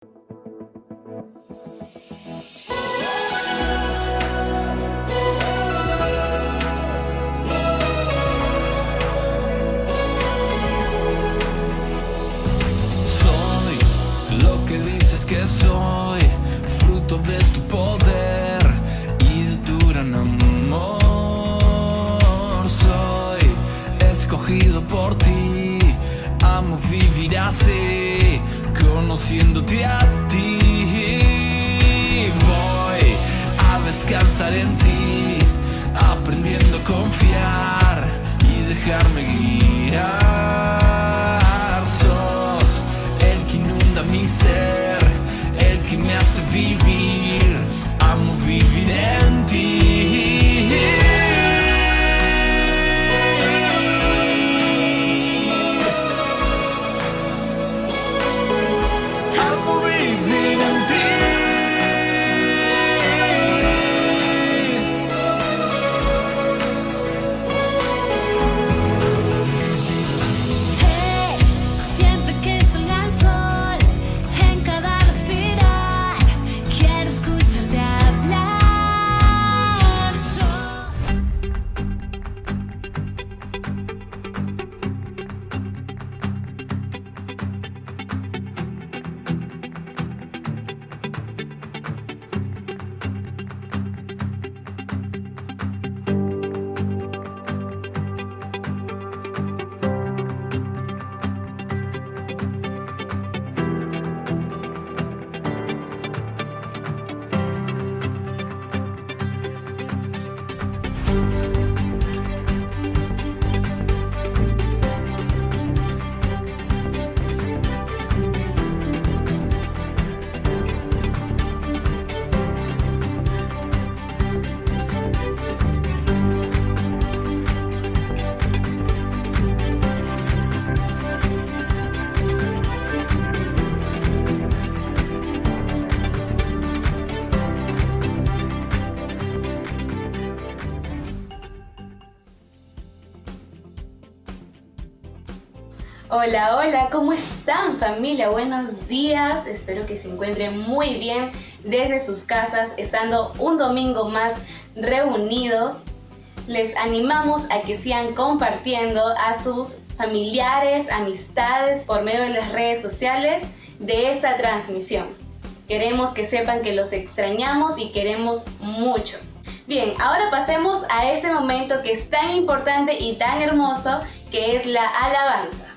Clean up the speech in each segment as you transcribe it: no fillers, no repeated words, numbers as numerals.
Soy lo que dices que soy, fruto de tu poder y de tu gran amor. Soy escogido por ti, amo vivir así, conociéndote a ti. Voy a descansar en ti, aprendiendo a confiar y dejarme guiar. Sos el que inunda mi ser, el que me hace vivir, amo vivir en ti. Hola, hola, ¿cómo están, familia? Buenos días, espero que se encuentren muy bien desde sus casas, estando un domingo más reunidos. Les animamos a que sigan compartiendo a sus familiares, amistades por medio de las redes sociales de esta transmisión. Queremos que sepan que los extrañamos y queremos mucho. Bien, ahora pasemos a este momento que es tan importante y tan hermoso, que es la alabanza.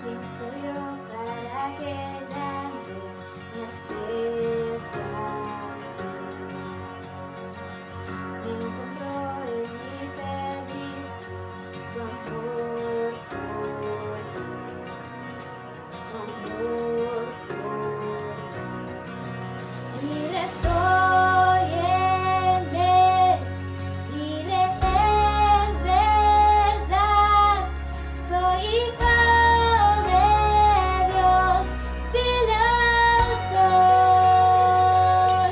¿Quién soy yo para que nadie me acepte así? Me encontró en mi perdición su amor por mí, su amor por mí. Libre soy en él, libre en verdad, soy hija de Dios, sí lo soy.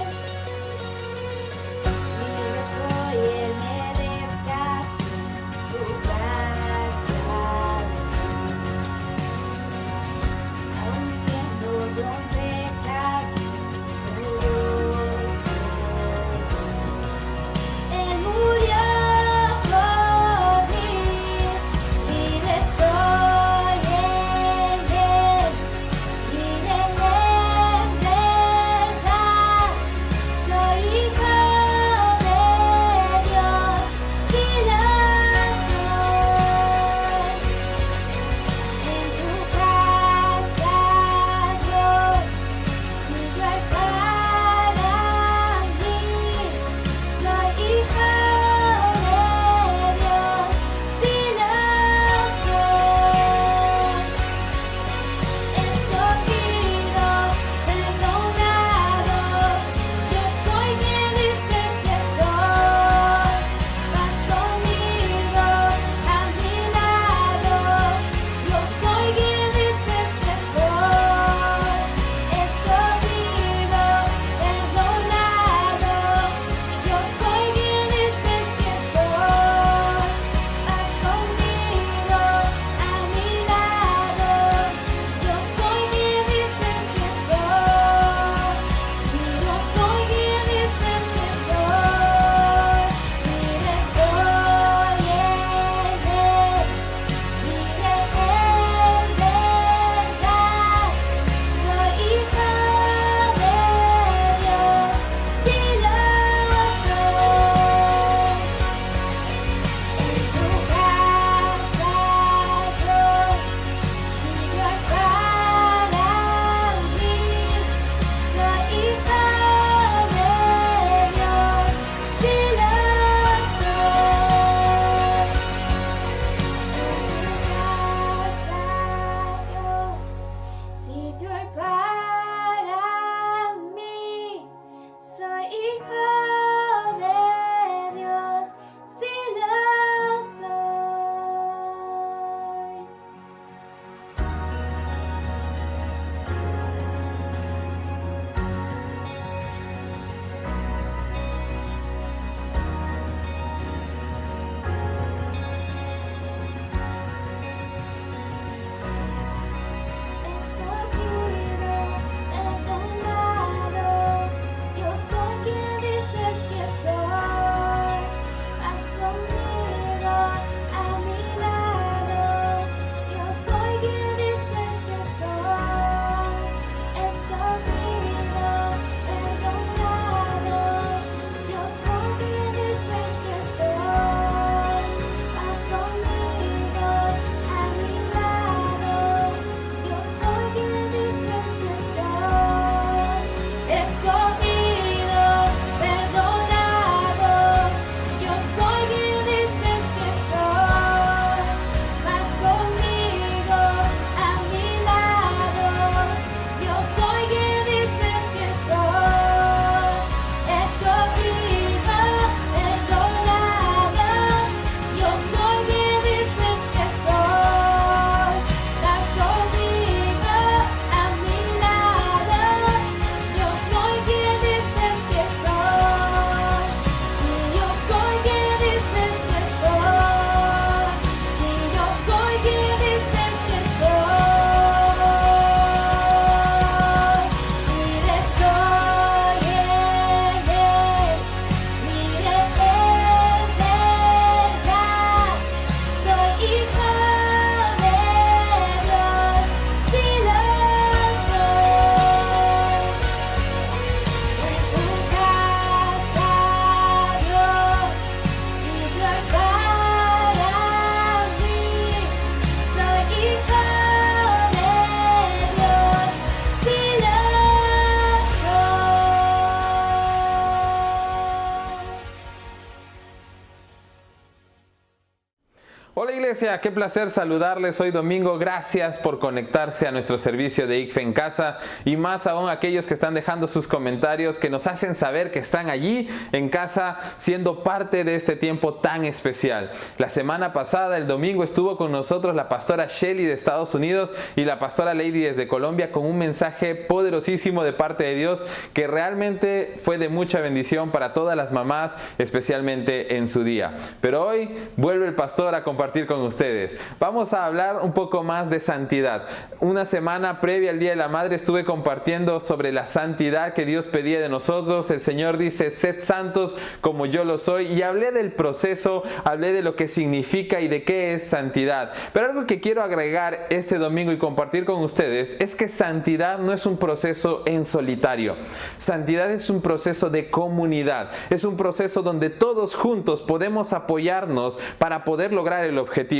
Iglesia, qué placer saludarles hoy domingo. Gracias por conectarse a nuestro servicio de ICFE en casa y más aún aquellos que están dejando sus comentarios que nos hacen saber que están allí en casa siendo parte de este tiempo tan especial. La semana pasada, el domingo, estuvo con nosotros la pastora Shelly de Estados Unidos y la pastora Lady desde Colombia con un mensaje poderosísimo de parte de Dios que realmente fue de mucha bendición para todas las mamás, especialmente en su día. Pero hoy vuelve el pastor a compartir con ustedes. Vamos a hablar un poco más de santidad. Una semana previa al Día de la Madre estuve compartiendo sobre la santidad que Dios pedía de nosotros. El Señor dice, sed santos como yo lo soy. Y hablé del proceso, hablé de lo que significa y de qué es santidad. Pero algo que quiero agregar este domingo y compartir con ustedes es que santidad no es un proceso en solitario. Santidad es un proceso de comunidad. Es un proceso donde todos juntos podemos apoyarnos para poder lograr el objetivo,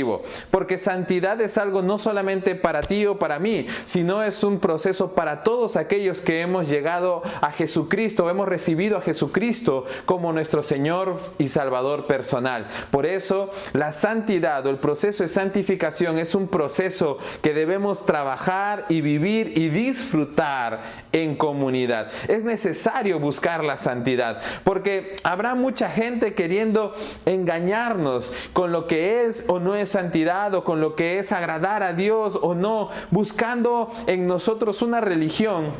porque santidad es algo no solamente para ti o para mí, sino es un proceso para todos aquellos que hemos llegado a Jesucristo, hemos recibido a Jesucristo como nuestro Señor y Salvador personal. Por eso la santidad o el proceso de santificación es un proceso que debemos trabajar y vivir y disfrutar en comunidad. Es necesario buscar la santidad, porque habrá mucha gente queriendo engañarnos con lo que es o no es santidad, o con lo que es agradar a Dios o no, buscando en nosotros una religión,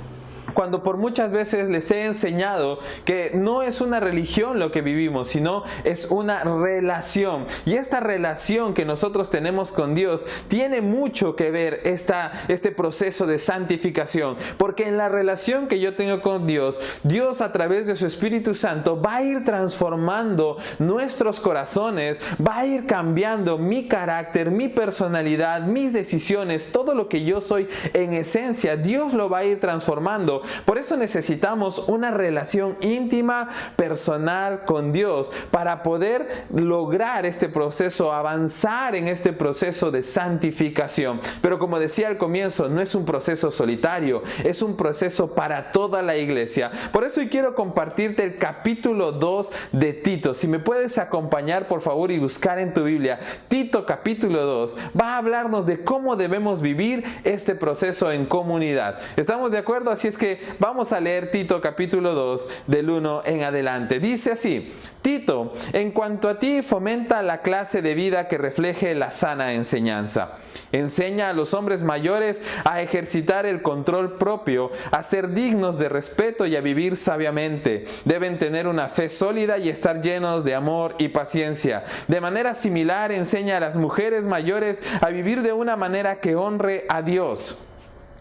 cuando por muchas veces les he enseñado que no es una religión lo que vivimos, sino es una relación. Y esta relación que nosotros tenemos con Dios tiene mucho que ver este proceso de santificación. Porque en la relación que yo tengo con Dios, Dios a través de su Espíritu Santo va a ir transformando nuestros corazones, va a ir cambiando mi carácter, mi personalidad, mis decisiones, todo lo que yo soy en esencia, Dios lo va a ir transformando. Por eso necesitamos una relación íntima, personal con Dios para poder lograr este proceso, avanzar en este proceso de santificación. Pero como decía al comienzo, no es un proceso solitario, es un proceso para toda la iglesia. Por eso hoy quiero compartirte el capítulo 2 de Tito. Si me puedes acompañar por favor y buscar en tu Biblia, Tito capítulo 2 va a hablarnos de cómo debemos vivir este proceso en comunidad. ¿Estamos de acuerdo? Así es que vamos a leer Tito capítulo 2 del 1 en adelante. Dice así: Tito, en cuanto a ti, fomenta la clase de vida que refleje la sana enseñanza. Enseña a los hombres mayores a ejercitar el control propio, a ser dignos de respeto y a vivir sabiamente. Deben tener una fe sólida y estar llenos de amor y paciencia. De manera similar, enseña a las mujeres mayores a vivir de una manera que honre a Dios.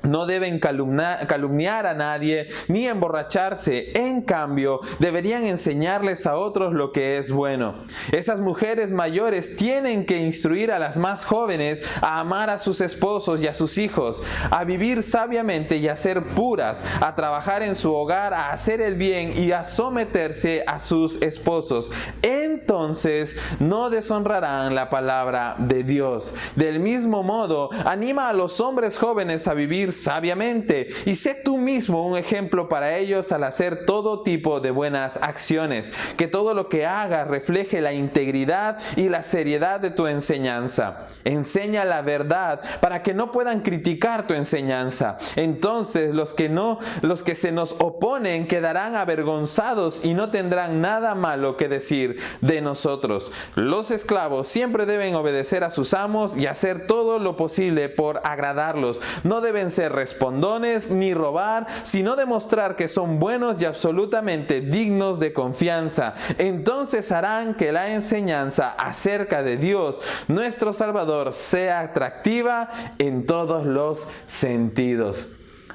No deben calumniar a nadie ni emborracharse. En cambio, deberían enseñarles a otros lo que es bueno. Esas mujeres mayores tienen que instruir a las más jóvenes a amar a sus esposos y a sus hijos, a vivir sabiamente y a ser puras, a trabajar en su hogar, a hacer el bien y a someterse a sus esposos. Entonces no deshonrarán la palabra de Dios. Del mismo modo, anima a los hombres jóvenes a vivir sabiamente y sé tú mismo un ejemplo para ellos al hacer todo tipo de buenas acciones. Que todo lo que hagas refleje la integridad y la seriedad de tu enseñanza. Enseña la verdad para que no puedan criticar tu enseñanza. Entonces los que se nos oponen quedarán avergonzados y no tendrán nada malo que decir de nosotros. Los esclavos siempre deben obedecer a sus amos y hacer todo lo posible por agradarlos. No deben ser respondones ni robar, sino demostrar que son buenos y absolutamente dignos de confianza. Entonces harán que la enseñanza acerca de Dios, nuestro Salvador, sea atractiva en todos los sentidos.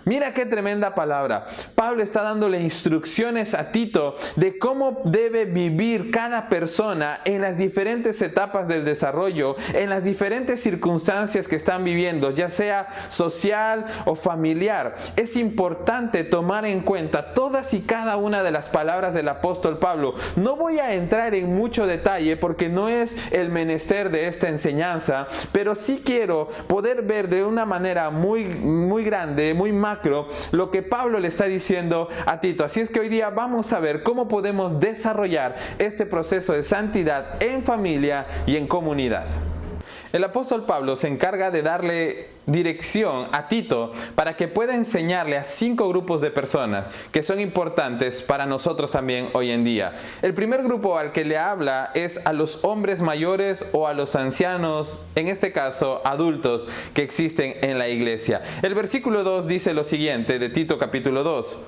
Mira qué tremenda palabra. Pablo está dándole instrucciones a Tito de cómo debe vivir cada persona en las diferentes etapas del desarrollo, en las diferentes circunstancias que están viviendo, ya sea social o familiar. Es importante tomar en cuenta todas y cada una de las palabras del apóstol Pablo. No voy a entrar en mucho detalle porque no es el menester de esta enseñanza, pero sí quiero poder ver de una manera muy grande, muy macro, lo que Pablo le está diciendo a Tito. Así es que hoy día vamos a ver cómo podemos desarrollar este proceso de santidad en familia y en comunidad. El apóstol Pablo se encarga de darle dirección a Tito para que pueda enseñarle a 5 grupos de personas que son importantes para nosotros también hoy en día. El primer grupo al que le habla es a los hombres mayores o a los ancianos, en este caso adultos, que existen en la iglesia. El versículo 2 dice lo siguiente de Tito capítulo 2.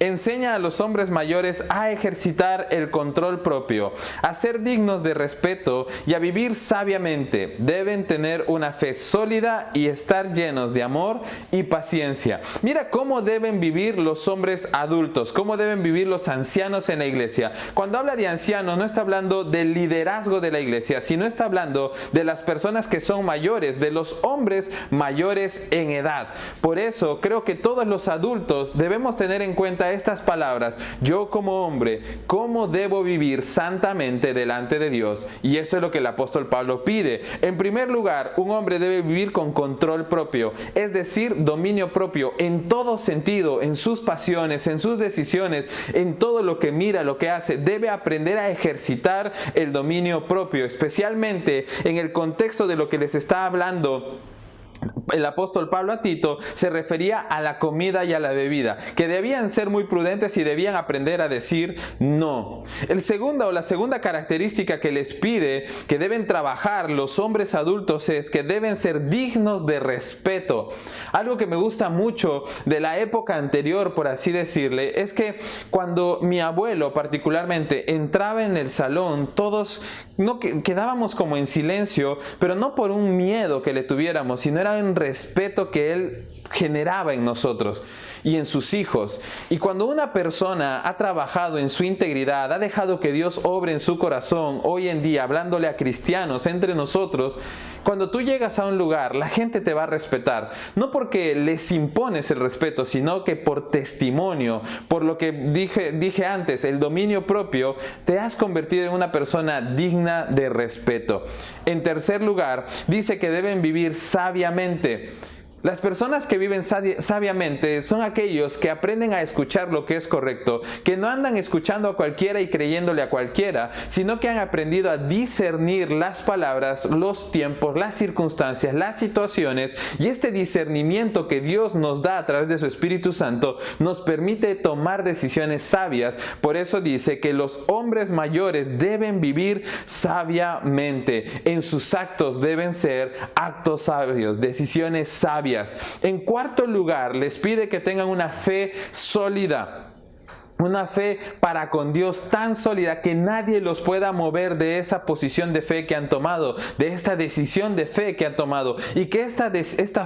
Enseña a los hombres mayores a ejercitar el control propio, a ser dignos de respeto y a vivir sabiamente. Deben tener una fe sólida y estar llenos de amor y paciencia. Mira cómo deben vivir los hombres adultos, cómo deben vivir los ancianos en la iglesia. Cuando habla de ancianos no está hablando del liderazgo de la iglesia, sino está hablando de las personas que son mayores, de los hombres mayores en edad. Por eso creo que todos los adultos debemos tener en cuenta estas palabras. Yo como hombre, ¿cómo debo vivir santamente delante de Dios? Y esto es lo que el apóstol Pablo pide. En primer lugar, un hombre debe vivir con control propio, es decir, dominio propio en todo sentido, en sus pasiones, en sus decisiones, en todo lo que mira, lo que hace. Debe aprender a ejercitar el dominio propio, especialmente en el contexto de lo que les está hablando el apóstol Pablo a Tito. Se refería a la comida y a la bebida, que debían ser muy prudentes y debían aprender a decir no. La segunda característica que les pide que deben trabajar los hombres adultos es que deben ser dignos de respeto. Algo que me gusta mucho de la época anterior, por así decirle, es que cuando mi abuelo particularmente entraba en el salón, todos no quedábamos como en silencio, pero no por un miedo que le tuviéramos, sino era un respeto que él generaba en nosotros y en sus hijos. Y cuando una persona ha trabajado en su integridad, ha dejado que Dios obre en su corazón, hoy en día hablándole a cristianos entre nosotros, cuando tú llegas a un lugar, la gente te va a respetar, no porque les impones el respeto, sino que por testimonio, por lo que dije antes, el dominio propio, te has convertido en una persona digna de respeto. En tercer lugar, dice que deben vivir sabiamente. Las personas que viven sabiamente son aquellos que aprenden a escuchar lo que es correcto, que no andan escuchando a cualquiera y creyéndole a cualquiera, sino que han aprendido a discernir las palabras, los tiempos, las circunstancias, las situaciones, y este discernimiento que Dios nos da a través de su Espíritu Santo nos permite tomar decisiones sabias. Por eso dice que los hombres mayores deben vivir sabiamente. En sus actos deben ser actos sabios, decisiones sabias. En cuarto lugar, les pide que tengan una fe sólida. Una fe para con Dios tan sólida que nadie los pueda mover de esa posición de fe que han tomado, de esta decisión de fe que han tomado, y que esta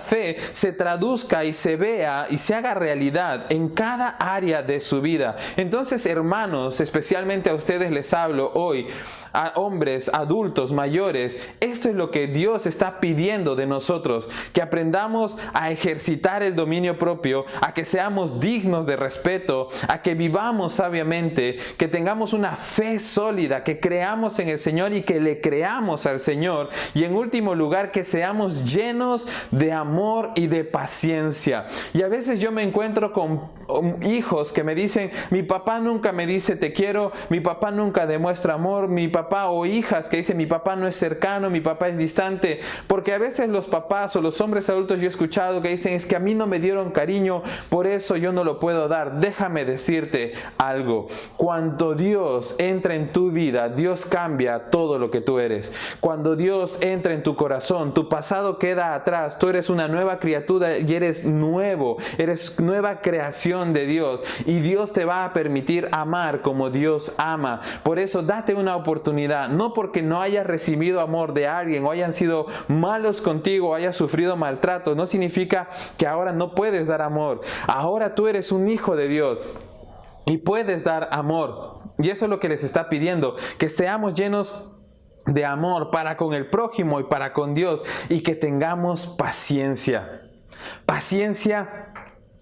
fe se traduzca y se vea y se haga realidad en cada área de su vida. Entonces, hermanos, especialmente a ustedes les hablo hoy, a hombres, adultos, mayores. Esto es lo que Dios está pidiendo de nosotros, que aprendamos a ejercitar el dominio propio, a que seamos dignos de respeto, a que vivamos sabiamente, que tengamos una fe sólida, que creamos en el Señor y que le creamos al Señor, y en último lugar, que seamos llenos de amor y de paciencia. Y a veces yo me encuentro con hijos que me dicen: mi papá nunca me dice te quiero, mi papá nunca demuestra amor, mi papá, o hijas que dicen: mi papá no es cercano, mi papá es distante. Porque a veces los papás o los hombres adultos, yo he escuchado que dicen: es que a mí no me dieron cariño, por eso yo no lo puedo dar. Déjame decirte algo: cuando Dios entra en tu vida, Dios cambia todo lo que tú eres. Cuando Dios entra en tu corazón, tu pasado queda atrás, tú eres una nueva criatura y eres nuevo, eres nueva creación de Dios, y Dios te va a permitir amar como Dios ama. Por eso date una oportunidad, no porque no hayas recibido amor de alguien o hayan sido malos contigo o hayas sufrido maltrato, no significa que ahora no puedes dar amor. Ahora tú eres un hijo de Dios y puedes dar amor, y eso es lo que les está pidiendo, que seamos llenos de amor para con el prójimo y para con Dios, y que tengamos paciencia. Paciencia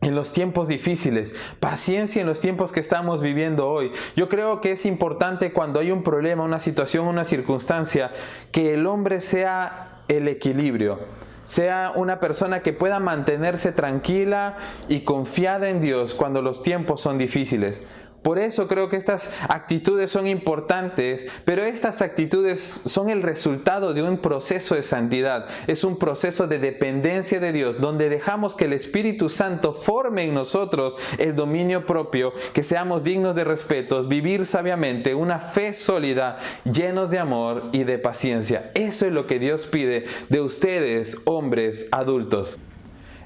en los tiempos difíciles, paciencia en los tiempos que estamos viviendo hoy. Yo creo que es importante, cuando hay un problema, una situación, una circunstancia, que el hombre sea el equilibrio, sea una persona que pueda mantenerse tranquila y confiada en Dios cuando los tiempos son difíciles. Por eso creo que estas actitudes son importantes, pero estas actitudes son el resultado de un proceso de santidad. Es un proceso de dependencia de Dios, donde dejamos que el Espíritu Santo forme en nosotros el dominio propio, que seamos dignos de respeto, vivir sabiamente, una fe sólida, llenos de amor y de paciencia. Eso es lo que Dios pide de ustedes, hombres adultos.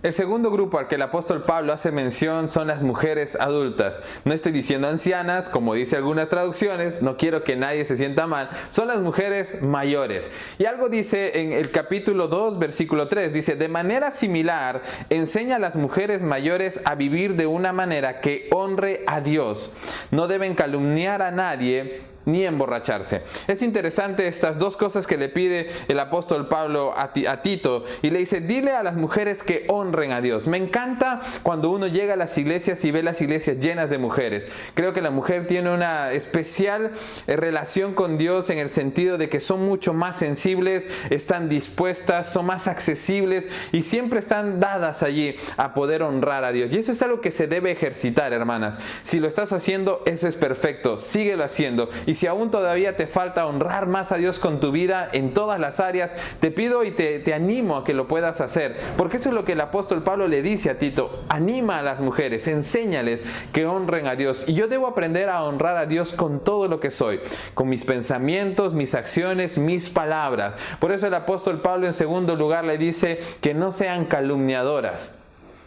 El segundo grupo al que el apóstol Pablo hace mención son las mujeres adultas. No estoy diciendo ancianas, como dice algunas traducciones, no quiero que nadie se sienta mal. Son las mujeres mayores. Y algo dice en el capítulo 2, versículo 3, dice: de manera similar, enseña a las mujeres mayores a vivir de una manera que honre a Dios. No deben calumniar a nadie, ni emborracharse. Es interesante estas dos cosas que le pide el apóstol Pablo a Tito, y le dice: dile a las mujeres que honren a Dios. Me encanta cuando uno llega a las iglesias y ve las iglesias llenas de mujeres. Creo que la mujer tiene una especial relación con Dios en el sentido de que son mucho más sensibles, están dispuestas, son más accesibles y siempre están dadas allí a poder honrar a Dios. Y eso es algo que se debe ejercitar, hermanas. Si lo estás haciendo, eso es perfecto, síguelo haciendo. Y si aún todavía te falta honrar más a Dios con tu vida en todas las áreas, te pido y te animo a que lo puedas hacer, porque eso es lo que el apóstol Pablo le dice a Tito: anima a las mujeres, enséñales que honren a Dios. Y yo debo aprender a honrar a Dios con todo lo que soy, con mis pensamientos, mis acciones, mis palabras. Por eso el apóstol Pablo en segundo lugar le dice que no sean calumniadoras.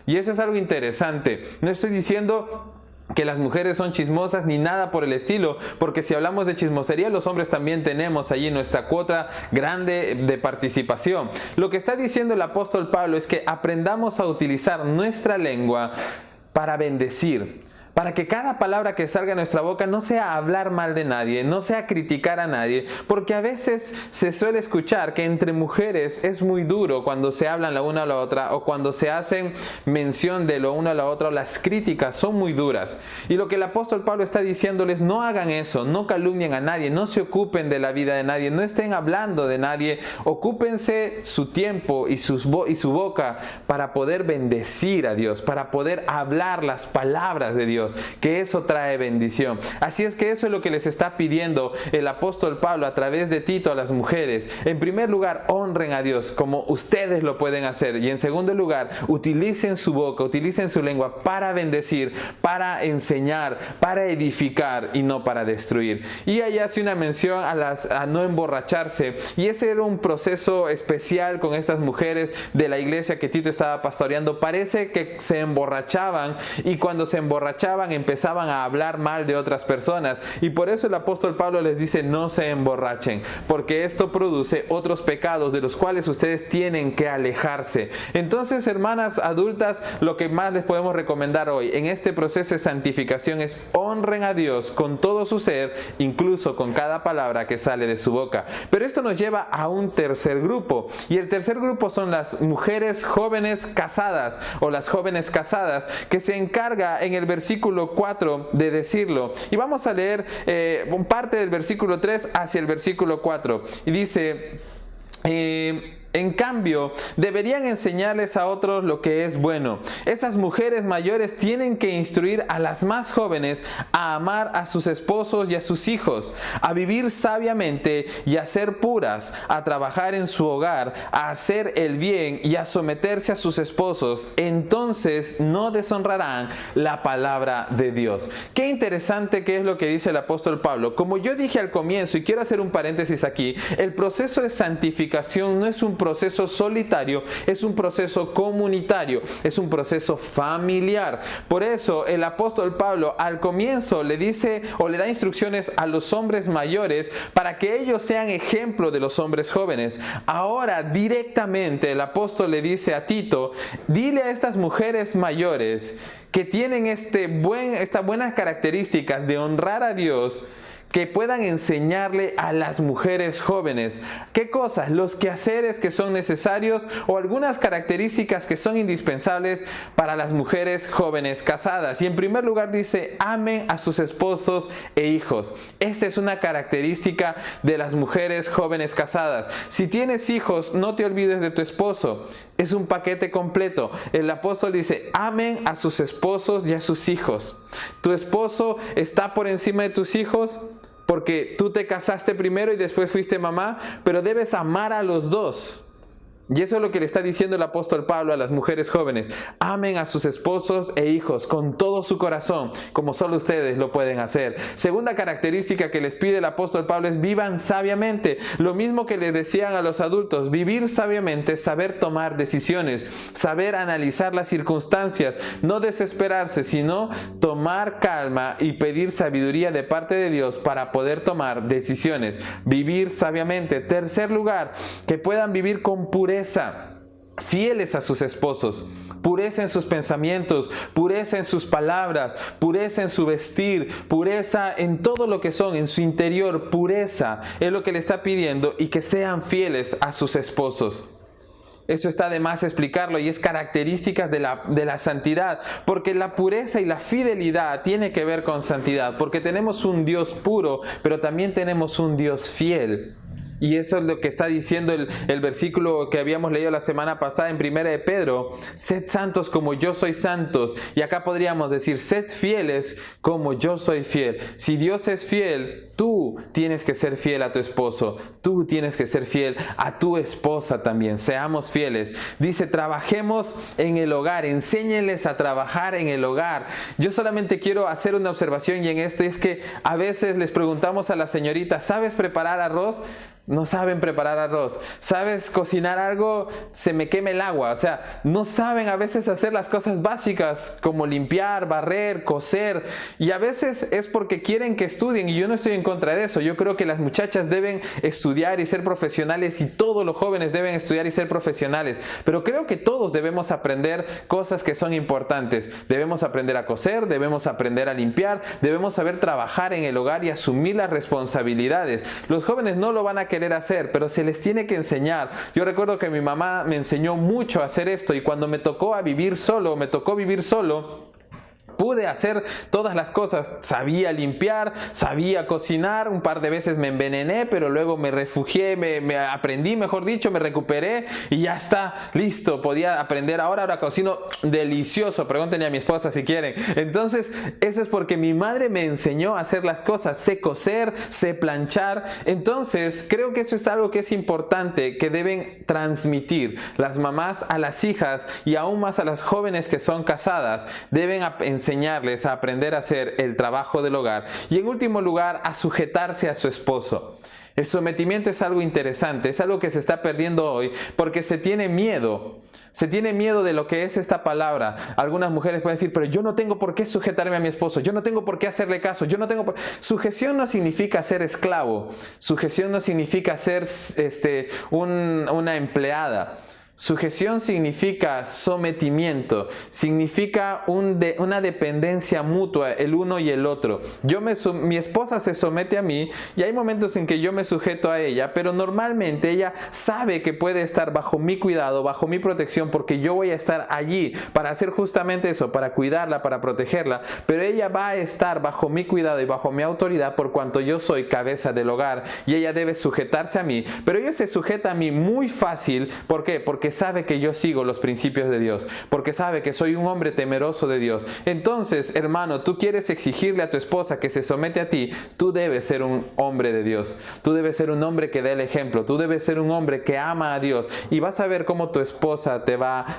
Y eso es algo interesante. No estoy diciendo que las mujeres son chismosas ni nada por el estilo, porque si hablamos de chismosería, los hombres también tenemos allí nuestra cuota grande de participación. Lo que está diciendo el apóstol Pablo es que aprendamos a utilizar nuestra lengua para bendecir, para que cada palabra que salga de nuestra boca no sea hablar mal de nadie, no sea criticar a nadie, porque a veces se suele escuchar que entre mujeres es muy duro cuando se hablan la una a la otra, o cuando se hacen mención de lo una a la otra, o las críticas son muy duras. Y lo que el apóstol Pablo está diciéndoles: no hagan eso, no calumnien a nadie, no se ocupen de la vida de nadie, no estén hablando de nadie, ocúpense su tiempo y su boca para poder bendecir a Dios, para poder hablar las palabras de Dios, que eso trae bendición. Así es que eso es lo que les está pidiendo el apóstol Pablo a través de Tito a las mujeres. En primer lugar, honren a Dios como ustedes lo pueden hacer, y en segundo lugar, utilicen su boca, utilicen su lengua para bendecir, para enseñar, para edificar y no para destruir. Y ahí hace una mención a no emborracharse, y ese era un proceso especial con estas mujeres de la iglesia que Tito estaba pastoreando. Parece que se emborrachaban, y cuando se emborrachaban empezaban a hablar mal de otras personas, y por eso el apóstol Pablo les dice: no se emborrachen, porque esto produce otros pecados de los cuales ustedes tienen que alejarse. Entonces, hermanas adultas, lo que más les podemos recomendar hoy en este proceso de santificación es: honren a Dios con todo su ser, incluso con cada palabra que sale de su boca. Pero esto nos lleva a un tercer grupo, y el tercer grupo son las mujeres jóvenes casadas, o las jóvenes casadas, que se encarga en el versículo 4 de decirlo. Y vamos a leer parte del versículo 3 hacia el versículo 4. Y dice: en cambio, deberían enseñarles a otros lo que es bueno. Esas mujeres mayores tienen que instruir a las más jóvenes a amar a sus esposos y a sus hijos, a vivir sabiamente y a ser puras, a trabajar en su hogar, a hacer el bien y a someterse a sus esposos. Entonces no deshonrarán la palabra de Dios. Qué interesante que es lo que dice el apóstol Pablo. Como yo dije al comienzo, y quiero hacer un paréntesis aquí, el proceso de santificación no es un proceso solitario, es un proceso comunitario, es un proceso familiar. Por eso el apóstol Pablo al comienzo le dice o le da instrucciones a los hombres mayores para que ellos sean ejemplo de los hombres jóvenes. Ahora directamente el apóstol le dice a Tito: dile a estas mujeres mayores que tienen estas buenas características de honrar a Dios, que puedan enseñarle a las mujeres jóvenes. ¿Qué cosas? Los quehaceres que son necesarios o algunas características que son indispensables para las mujeres jóvenes casadas. Y en primer lugar dice, amen a sus esposos e hijos. Esta es una característica de las mujeres jóvenes casadas. Si tienes hijos, no te olvides de tu esposo. Es un paquete completo. El apóstol dice, amen a sus esposos y a sus hijos. ¿Tu esposo está por encima de tus hijos? Porque tú te casaste primero y después fuiste mamá, pero debes amar a los dos. Y eso es lo que le está diciendo el apóstol Pablo a las mujeres jóvenes. Amen a sus esposos e hijos con todo su corazón, como solo ustedes lo pueden hacer. Segunda característica que les pide el apóstol Pablo es vivan sabiamente. Lo mismo que les decían a los adultos, vivir sabiamente, saber tomar decisiones, saber analizar las circunstancias, no desesperarse, sino tomar calma y pedir sabiduría de parte de Dios para poder tomar decisiones. Vivir sabiamente. Tercer lugar, que puedan vivir con pureza. Fieles a sus esposos, pureza en sus pensamientos, pureza en sus palabras, pureza en su vestir, pureza en todo lo que son, en su interior, pureza es lo que le está pidiendo, y que sean fieles a sus esposos. Eso está de más explicarlo y es características de la santidad, porque la pureza y la fidelidad tiene que ver con santidad, porque tenemos un Dios puro, pero también tenemos un Dios fiel. Y eso es lo que está diciendo el versículo que habíamos leído la semana pasada en 1 de Pedro. Sed santos como yo soy santos. Y acá podríamos decir, sed fieles como yo soy fiel. Si Dios es fiel, tú tienes que ser fiel a tu esposo. Tú tienes que ser fiel a tu esposa también. Seamos fieles. Dice, trabajemos en el hogar. Enséñenles a trabajar en el hogar. Yo solamente quiero hacer una observación y en esto es que a veces les preguntamos a la señorita, ¿sabes preparar arroz? No saben preparar arroz. ¿Sabes cocinar algo? Se me quema el agua. O sea, no saben a veces hacer las cosas básicas como limpiar, barrer, coser. Y a veces es porque quieren que estudien. Y yo no estoy en contra de eso. Yo creo que las muchachas deben estudiar y ser profesionales. Y todos los jóvenes deben estudiar y ser profesionales. Pero creo que todos debemos aprender cosas que son importantes. Debemos aprender a coser, debemos aprender a limpiar, debemos saber trabajar en el hogar y asumir las responsabilidades. Los jóvenes no lo van a querer hacer, pero se les tiene que enseñar. Yo recuerdo que mi mamá me enseñó mucho a hacer esto, y cuando me tocó vivir solo, pude hacer todas las cosas. Sabía limpiar, sabía cocinar, un par de veces me envenené, pero luego me refugié, me aprendí, mejor dicho, me recuperé y ya está, listo, podía aprender. Ahora cocino delicioso, pregúntenle a mi esposa si quieren. Entonces, eso es porque mi madre me enseñó a hacer las cosas, sé coser, sé planchar. Entonces, creo que eso es algo que es importante, que deben transmitir las mamás a las hijas y aún más a las jóvenes que son casadas. Deben enseñarles a aprender a hacer el trabajo del hogar. Y en último lugar, a sujetarse a su esposo. El sometimiento es algo interesante, es algo que se está perdiendo hoy porque se tiene miedo. Se tiene miedo de lo que es esta palabra. Algunas mujeres pueden decir, pero yo no tengo por qué sujetarme a mi esposo, yo no tengo por qué hacerle caso, yo no tengo por... Sujeción no significa ser esclavo, sujeción no significa ser una empleada. Sujeción significa sometimiento, significa una dependencia mutua el uno y el otro. Mi esposa se somete a mí y hay momentos en que yo me sujeto a ella, pero normalmente ella sabe que puede estar bajo mi cuidado, bajo mi protección, porque yo voy a estar allí para hacer justamente eso, para cuidarla, para protegerla, pero ella va a estar bajo mi cuidado y bajo mi autoridad por cuanto yo soy cabeza del hogar y ella debe sujetarse a mí, pero ella se sujeta a mí muy fácil. ¿Por qué? Porque sabe que yo sigo los principios de Dios, porque sabe que soy un hombre temeroso de Dios. Entonces, hermano, tú quieres exigirle a tu esposa que se somete a ti, tú debes ser un hombre de Dios, tú debes ser un hombre que dé el ejemplo, tú debes ser un hombre que ama a Dios y vas a ver cómo tu esposa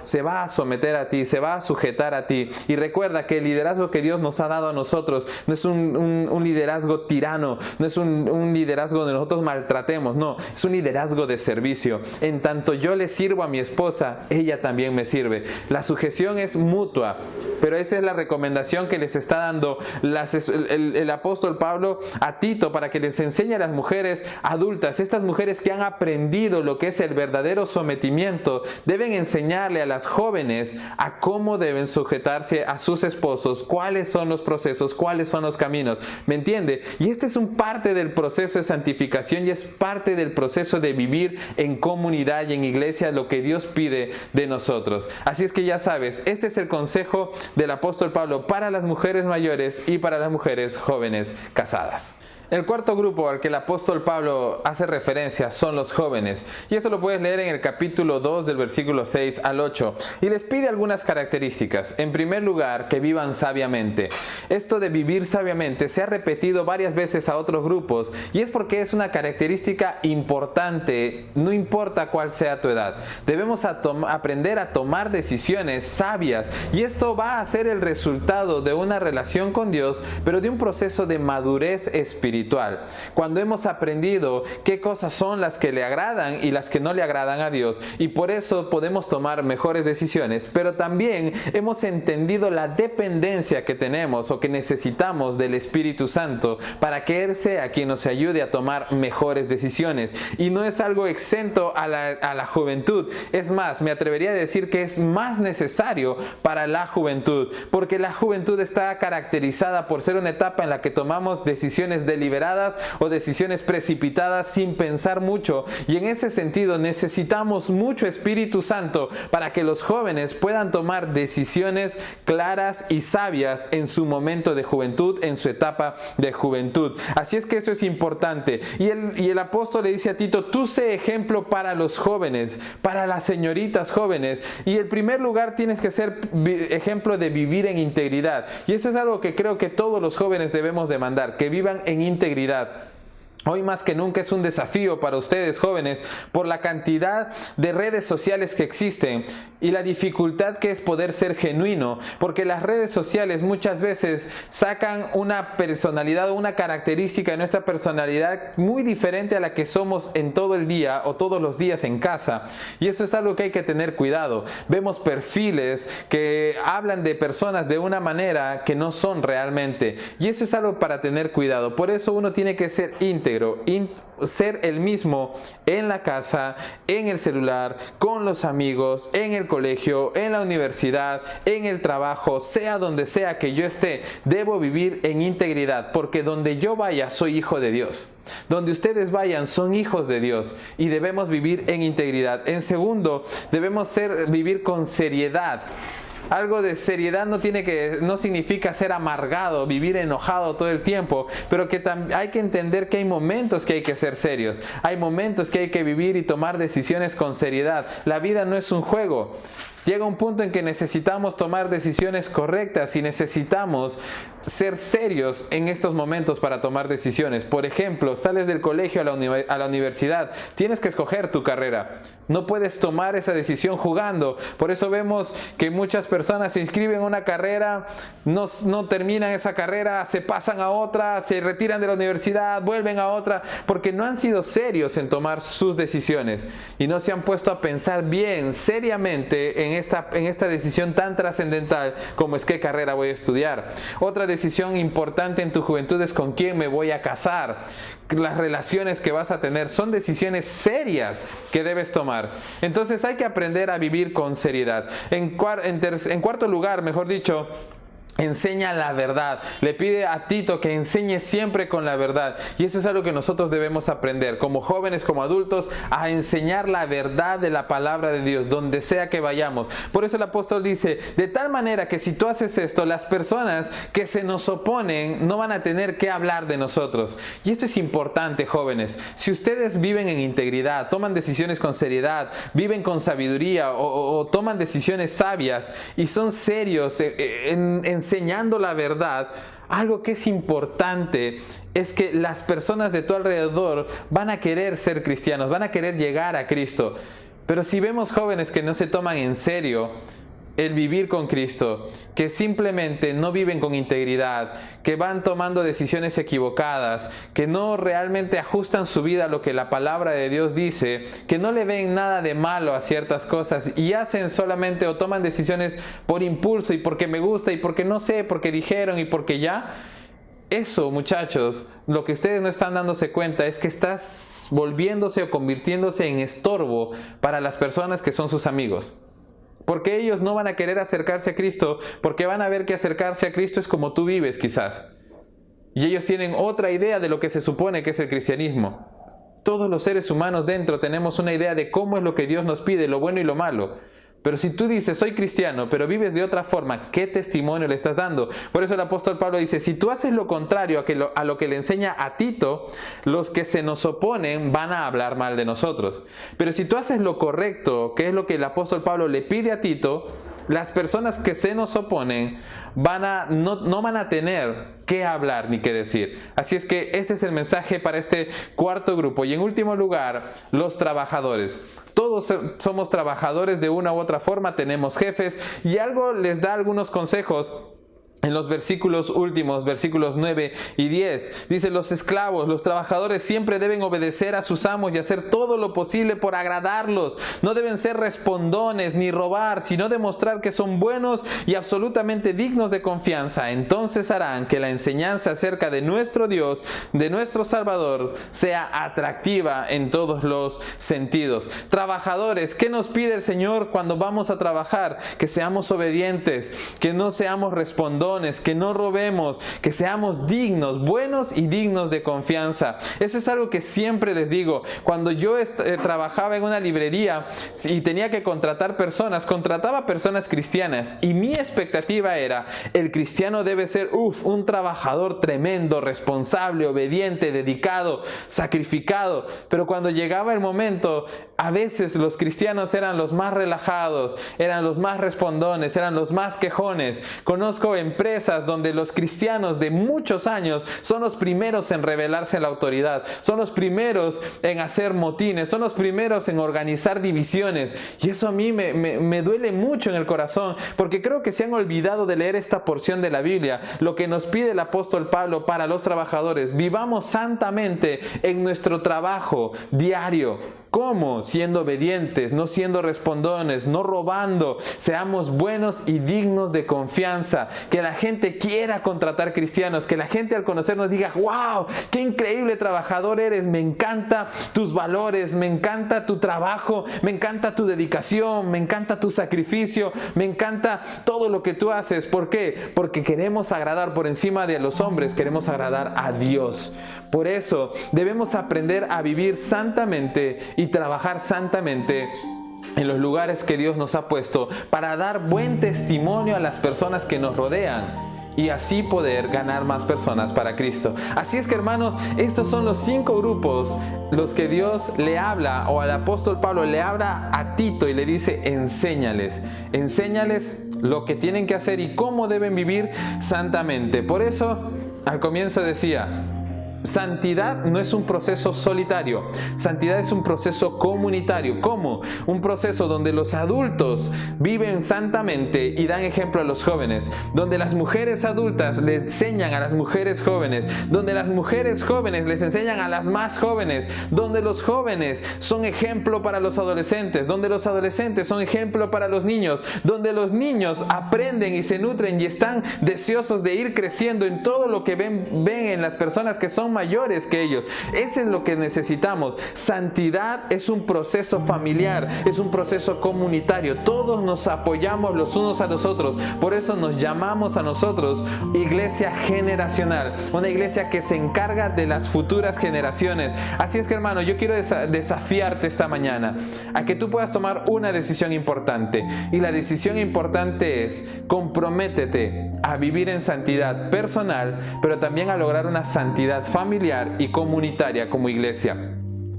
se va a someter a ti, se va a sujetar a ti. Y recuerda que el liderazgo que Dios nos ha dado a nosotros no es un liderazgo tirano, no es un liderazgo donde nosotros maltratemos, no, es un liderazgo de servicio. En tanto yo le sirvo a mi mi esposa, ella también me sirve. La sujeción es mutua, pero esa es la recomendación que les está dando el apóstol Pablo a Tito, para que les enseñe a las mujeres adultas, estas mujeres que han aprendido lo que es el verdadero sometimiento. Deben enseñarle a las jóvenes a cómo deben sujetarse a sus esposos, cuáles son los procesos, cuáles son los caminos. ¿Me entiende? Y este es un parte del proceso de santificación y es parte del proceso de vivir en comunidad y en iglesia, lo que Dios pide de nosotros. Así es que ya sabes, este es el consejo del apóstol Pablo para las mujeres mayores y para las mujeres jóvenes casadas. El cuarto grupo al que el apóstol Pablo hace referencia son los jóvenes, y eso lo puedes leer en el capítulo 2 del versículo 6 al 8, y les pide algunas características. En primer lugar, que vivan sabiamente. Esto de vivir sabiamente se ha repetido varias veces a otros grupos, y es porque es una característica importante, no importa cuál sea tu edad. Debemos aprender a tomar decisiones sabias, y esto va a ser el resultado de una relación con Dios, pero de un proceso de madurez espiritual. Cuando hemos aprendido qué cosas son las que le agradan y las que no le agradan a Dios, y por eso podemos tomar mejores decisiones, pero también hemos entendido la dependencia que tenemos o que necesitamos del Espíritu Santo para que Él sea quien nos ayude a tomar mejores decisiones. Y no es algo exento a la juventud. Es más, me atrevería a decir que es más necesario para la juventud, porque la juventud está caracterizada por ser una etapa en la que tomamos decisiones deliberadas o decisiones precipitadas sin pensar mucho, y en ese sentido necesitamos mucho Espíritu Santo para que los jóvenes puedan tomar decisiones claras y sabias en su momento de juventud, en su etapa de juventud. Así es que eso es importante, y el apóstol le dice a Tito: tú sé ejemplo para los jóvenes, para las señoritas jóvenes, y en primer lugar tienes que ser ejemplo de vivir en integridad, y eso es algo que creo que todos los jóvenes debemos demandar, que vivan en integridad. Hoy más que nunca es un desafío para ustedes jóvenes por la cantidad de redes sociales que existen y la dificultad que es poder ser genuino, porque las redes sociales muchas veces sacan una personalidad o una característica de nuestra personalidad muy diferente a la que somos en todo el día o todos los días en casa, y eso es algo que hay que tener cuidado. Vemos perfiles que hablan de personas de una manera que no son realmente, y eso es algo para tener cuidado. Por eso uno tiene que ser íntegro, ser el mismo en la casa, en el celular, con los amigos, en el colegio, en la universidad, en el trabajo, sea donde sea que yo esté. Debo vivir en integridad, porque donde yo vaya soy hijo de Dios. Donde ustedes vayan son hijos de Dios, y debemos vivir en integridad. En segundo, debemos vivir con seriedad. Algo de seriedad no significa ser amargado, vivir enojado todo el tiempo, pero que hay que entender que hay momentos que hay que ser serios, hay momentos que hay que vivir y tomar decisiones con seriedad. La vida no es un juego. Llega un punto en que necesitamos tomar decisiones correctas y necesitamos ser serios en estos momentos para tomar decisiones. Por ejemplo, sales del colegio a la universidad, tienes que escoger tu carrera. No puedes tomar esa decisión jugando. Por eso vemos que muchas personas se inscriben en una carrera, no terminan esa carrera, se pasan a otra, se retiran de la universidad, vuelven a otra, porque no han sido serios en tomar sus decisiones y no se han puesto a pensar bien, seriamente en esta decisión tan trascendental como es qué carrera voy a estudiar. Otra decisión importante en tu juventud es con quién me voy a casar. Las relaciones que vas a tener son decisiones serias que debes tomar. Entonces hay que aprender a vivir con seriedad. En cuarto lugar, mejor dicho, enseña la verdad. Le pide a Tito que enseñe siempre con la verdad. Y eso es algo que nosotros debemos aprender, como jóvenes, como adultos, a enseñar la verdad de la palabra de Dios, donde sea que vayamos. Por eso el apóstol dice, de tal manera que si tú haces esto, las personas que se nos oponen no van a tener que hablar de nosotros. Y esto es importante, jóvenes. Si ustedes viven en integridad, toman decisiones con seriedad, viven con sabiduría o toman decisiones sabias y son serios enseñando la verdad, algo que es importante es que las personas de tu alrededor van a querer ser cristianos, van a querer llegar a Cristo. Pero si vemos jóvenes que no se toman en serio, el vivir con Cristo, que simplemente no viven con integridad, que van tomando decisiones equivocadas, que no realmente ajustan su vida a lo que la palabra de Dios dice, que no le ven nada de malo a ciertas cosas y hacen solamente o toman decisiones por impulso y porque me gusta y porque no sé, porque dijeron y porque ya. Eso, muchachos, lo que ustedes no están dándose cuenta es que estás volviéndose o convirtiéndose en estorbo para las personas que son sus amigos. Porque ellos no van a querer acercarse a Cristo, porque van a ver que acercarse a Cristo es como tú vives quizás. Y ellos tienen otra idea de lo que se supone que es el cristianismo. Todos los seres humanos dentro tenemos una idea de cómo es lo que Dios nos pide, lo bueno y lo malo. Pero si tú dices, soy cristiano, pero vives de otra forma, ¿qué testimonio le estás dando? Por eso el apóstol Pablo dice, si tú haces lo contrario a lo que le enseña a Tito, los que se nos oponen van a hablar mal de nosotros. Pero si tú haces lo correcto, que es lo que el apóstol Pablo le pide a Tito, las personas que se nos oponen no van a tener qué hablar ni qué decir. Así es que ese es el mensaje para este cuarto grupo. Y en último lugar, los trabajadores. Todos somos trabajadores de una u otra forma, tenemos jefes y algo les da algunos consejos. En los versículos últimos, versículos 9 y 10, dice: los esclavos, los trabajadores siempre deben obedecer a sus amos y hacer todo lo posible por agradarlos. No deben ser respondones ni robar, sino demostrar que son buenos y absolutamente dignos de confianza. Entonces harán que la enseñanza acerca de nuestro Dios, de nuestro Salvador, sea atractiva en todos los sentidos. Trabajadores, ¿qué nos pide el Señor cuando vamos a trabajar? Que seamos obedientes, que no seamos respondones, que no robemos, que seamos dignos, buenos y dignos de confianza. Eso es algo que siempre les digo. Cuando yo trabajaba en una librería y tenía que contratar personas, contrataba personas cristianas y mi expectativa era, el cristiano debe ser un trabajador tremendo, responsable, obediente, dedicado, sacrificado. Pero cuando llegaba el momento, a veces los cristianos eran los más relajados, eran los más respondones, eran los más quejones. Conozco empresas donde los cristianos de muchos años son los primeros en rebelarse en la autoridad, son los primeros en hacer motines, son los primeros en organizar divisiones. Y eso a mí me duele mucho en el corazón, porque creo que se han olvidado de leer esta porción de la Biblia, lo que nos pide el apóstol Pablo para los trabajadores. Vivamos santamente en nuestro trabajo diario. ¿Cómo? Siendo obedientes, no siendo respondones, no robando. Seamos buenos y dignos de confianza. Que la gente quiera contratar cristianos. Que la gente al conocernos diga: ¡wow! ¡Qué increíble trabajador eres! Me encanta tus valores, me encanta tu trabajo, me encanta tu dedicación, me encanta tu sacrificio, me encanta todo lo que tú haces. ¿Por qué? Porque queremos agradar por encima de los hombres, queremos agradar a Dios. Por eso debemos aprender a vivir santamente y trabajar santamente en los lugares que Dios nos ha puesto para dar buen testimonio a las personas que nos rodean y así poder ganar más personas para Cristo. Así es que, hermanos, estos son los 5 grupos los que Dios le habla, o al apóstol Pablo le habla a Tito y le dice: enséñales lo que tienen que hacer y cómo deben vivir santamente. Por eso al comienzo decía: santidad no es un proceso solitario, santidad es un proceso comunitario. ¿Cómo? Un proceso donde los adultos viven santamente y dan ejemplo a los jóvenes, donde las mujeres adultas le enseñan a las mujeres jóvenes, donde las mujeres jóvenes les enseñan a las más jóvenes, donde los jóvenes son ejemplo para los adolescentes, donde los adolescentes son ejemplo para los niños, donde los niños aprenden y se nutren y están deseosos de ir creciendo en todo lo que ven en las personas que son mayores que ellos. Eso es lo que necesitamos. Santidad es un proceso familiar, es un proceso comunitario. Todos nos apoyamos los unos a los otros. Por eso nos llamamos a nosotros iglesia generacional, una iglesia que se encarga de las futuras generaciones. Así es que, hermano, yo quiero desafiarte esta mañana a que tú puedas tomar una decisión importante, y la decisión importante es: comprométete a vivir en santidad personal, pero también a lograr una santidad familiar y comunitaria como iglesia.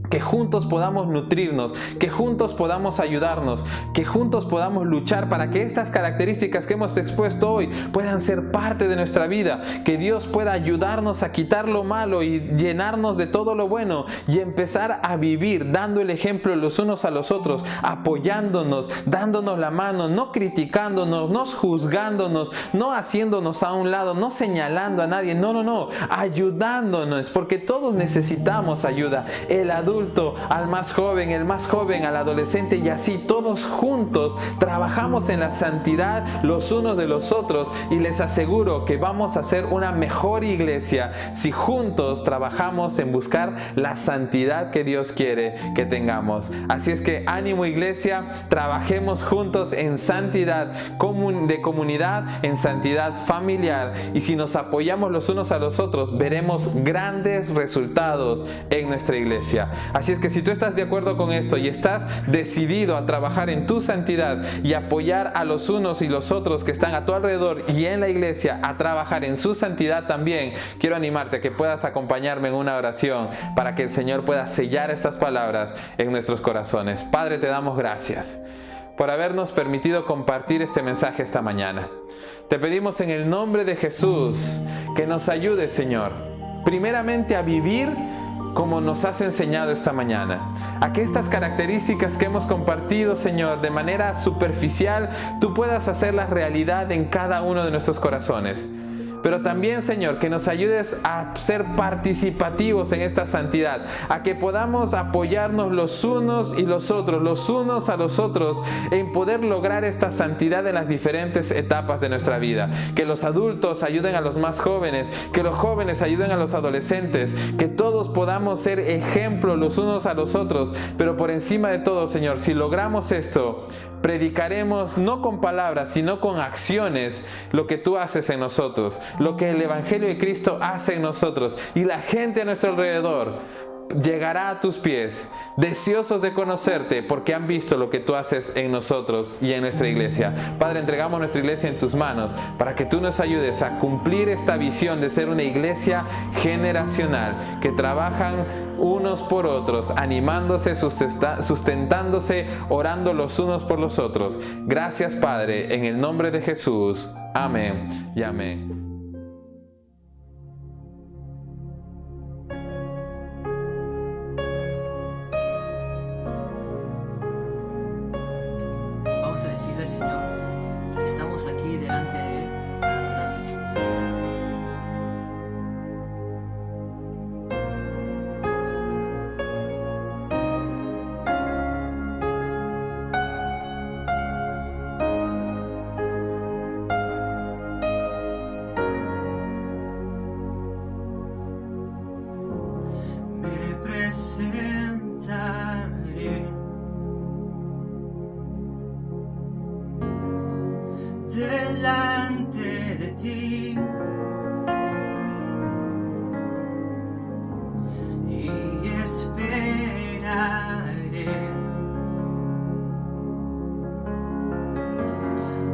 Que juntos podamos nutrirnos, que juntos podamos ayudarnos, que juntos podamos luchar para que estas características que hemos expuesto hoy puedan ser parte de nuestra vida, que Dios pueda ayudarnos a quitar lo malo y llenarnos de todo lo bueno y empezar a vivir dando el ejemplo los unos a los otros, apoyándonos, dándonos la mano, no criticándonos, no juzgándonos, no haciéndonos a un lado, no señalando a nadie, no, ayudándonos, porque todos necesitamos ayuda, el adulto al más joven, el más joven al adolescente, y así todos juntos trabajamos en la santidad los unos de los otros, y les aseguro que vamos a ser una mejor iglesia si juntos trabajamos en buscar la santidad que Dios quiere que tengamos. Así es que ánimo, iglesia, trabajemos juntos en santidad de comunidad, en santidad familiar, y si nos apoyamos los unos a los otros veremos grandes resultados en nuestra iglesia. Así es que si tú estás de acuerdo con esto y estás decidido a trabajar en tu santidad y apoyar a los unos y los otros que están a tu alrededor y en la iglesia a trabajar en su santidad también, quiero animarte a que puedas acompañarme en una oración para que el Señor pueda sellar estas palabras en nuestros corazones. Padre, te damos gracias por habernos permitido compartir este mensaje esta mañana. Te pedimos en el nombre de Jesús que nos ayudes, Señor, primeramente a vivir como nos has enseñado esta mañana, a que estas características que hemos compartido, Señor, de manera superficial, tú puedas hacerlas realidad en cada uno de nuestros corazones. Pero también, Señor, que nos ayudes a ser participativos en esta santidad, a que podamos apoyarnos los unos y los otros, los unos a los otros, en poder lograr esta santidad en las diferentes etapas de nuestra vida. Que los adultos ayuden a los más jóvenes, que los jóvenes ayuden a los adolescentes, que todos podamos ser ejemplo los unos a los otros. Pero por encima de todo, Señor, si logramos esto, predicaremos no con palabras, sino con acciones lo que tú haces en nosotros, lo que el Evangelio de Cristo hace en nosotros, y la gente a nuestro alrededor llegará a tus pies, deseosos de conocerte, porque han visto lo que tú haces en nosotros y en nuestra iglesia. Padre, entregamos nuestra iglesia en tus manos para que tú nos ayudes a cumplir esta visión de ser una iglesia generacional, que trabajan unos por otros, animándose, sustentándose, orando los unos por los otros. Gracias, Padre, en el nombre de Jesús. Amén y amén. Vamos a decirle al Señor que estamos aquí delante de Él para adorarle. Me presentaré delante de ti y esperaré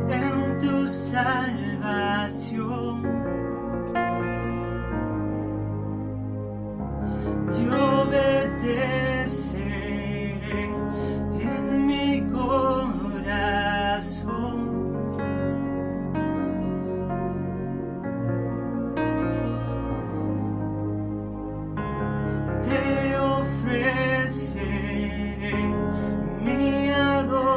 en tu salvación. Te obedeceré en mi corazón. Te ofreceré mi adoración.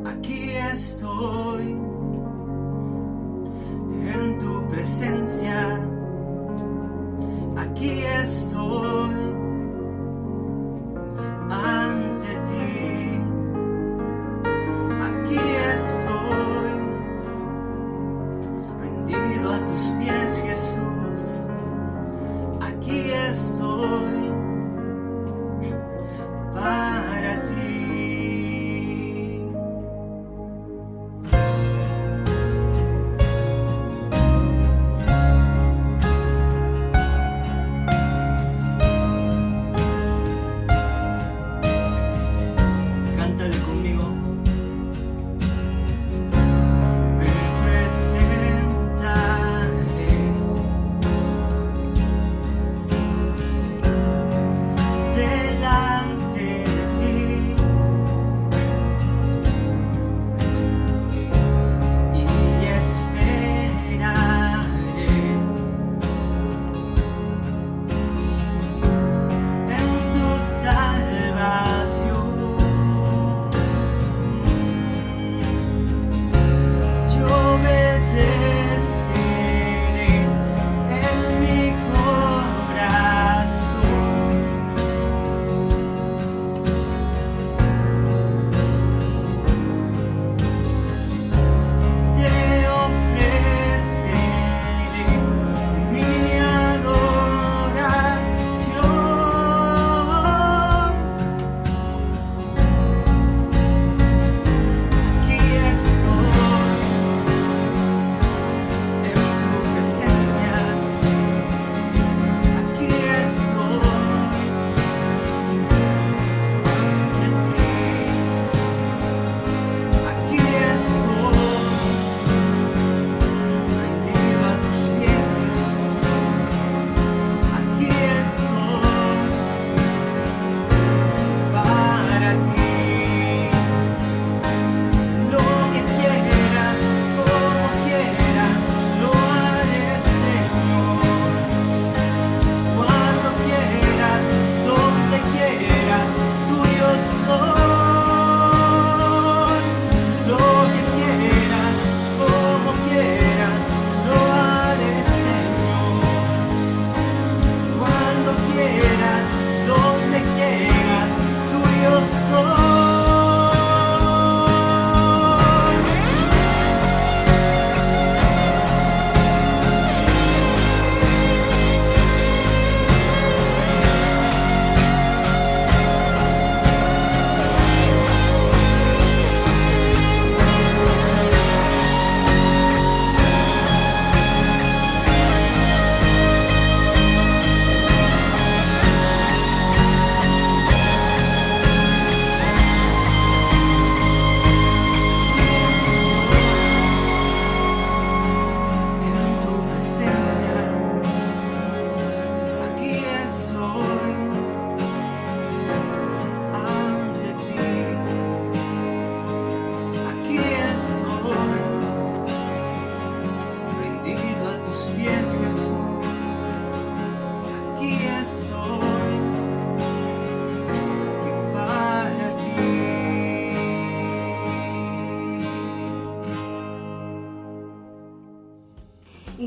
Aquí estoy en tu presencia. Aquí estoy ante ti. Aquí estoy rendido a tus pies, Jesús. Aquí estoy para ti.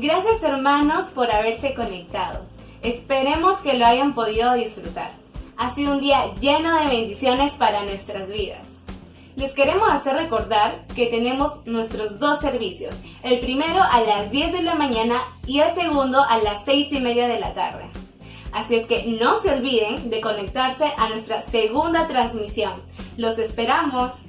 Gracias hermanos por haberse conectado. Esperemos que lo hayan podido disfrutar. Ha sido un día lleno de bendiciones para nuestras vidas. Les queremos hacer recordar que tenemos nuestros 2 servicios. El primero a las 10 de la mañana y el segundo a las 6:30 de la tarde. Así es que no se olviden de conectarse a nuestra segunda transmisión. ¡Los esperamos!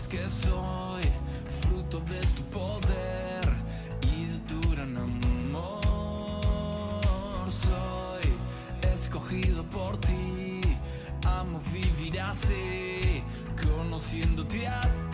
Que soy fruto de tu poder y de tu gran amor. Soy escogido por ti, amo vivir así, conociéndote a ti.